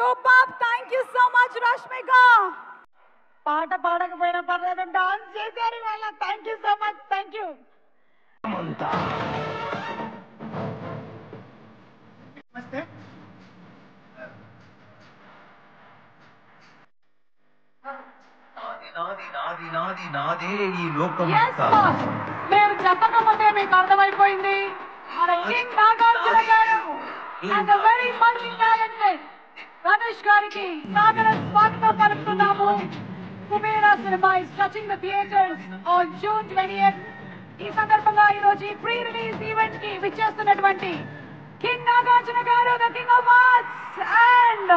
Superb. Thank you so much, Rashmika. పాట పాడకపోయినా పర్లేదు dance చేశారు ఇవాళ. Thank you so much. Thank you. నమస్తే. మేము చెప్పకపోతే మీకు అర్థమైపోయింది. మన కింగ్ నాగార్జున గారు and very much talented Dhanush గారికి సాదర స్వాగతం పలుకుతున్నాము. Kubera cinema is touching the theatres on June 20th. ఈ సందర్భంగా ఈ రోజు ప్రీ రిలీజ్ ఈవెంట్ కి విచ్చేస్తున్నటువంటి కింగ్ నాగార్జున గారు, the king of arts, and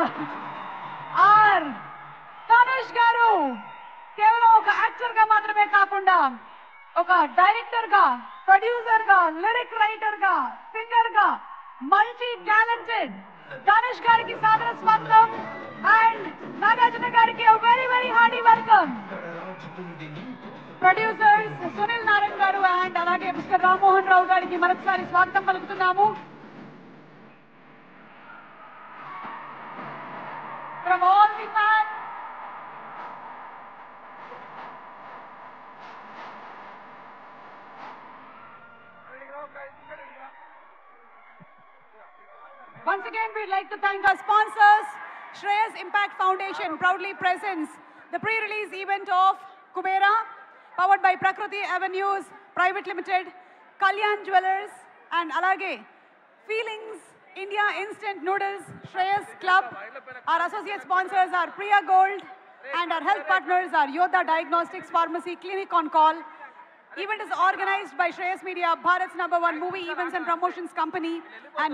R Dhanush గారు కేవలం ఒక యాక్టర్ గా మాత్రమే కాకుండా ఒక డైరెక్టర్ గా, ప్రొడ్యూసర్ గా, లిరిక్ రైటర్ గా, సింగర్ గా మల్టీ టాలెంటెడ్ ధనుష్ గారికి సాదర స్వాగతం అండ్ నాగార్జున గారికి very very Hardy welcome. Producers Sunil Narayana గారు అండ్ అలాగే మిస్టర్ రామ్మోహన్ రావు గారికి మరొకసారి స్వాగతం పలుకుతున్నాము. From all the fans, Once again, we'd like to thank our sponsors. Shreyas Impact Foundation proudly presents the pre-release event of Kubera, powered by Prakriti Avenues Private Limited, Kalyan Jewelers, and Alage Feelings India Instant Noodles, Shreyas Club. Our associate sponsors are Priya Gold, and our health partners are Yodha Diagnostics Pharmacy Clinic on Call. Event is organized by Shreyas Media, Bharat's #1 movie events and promotions company, and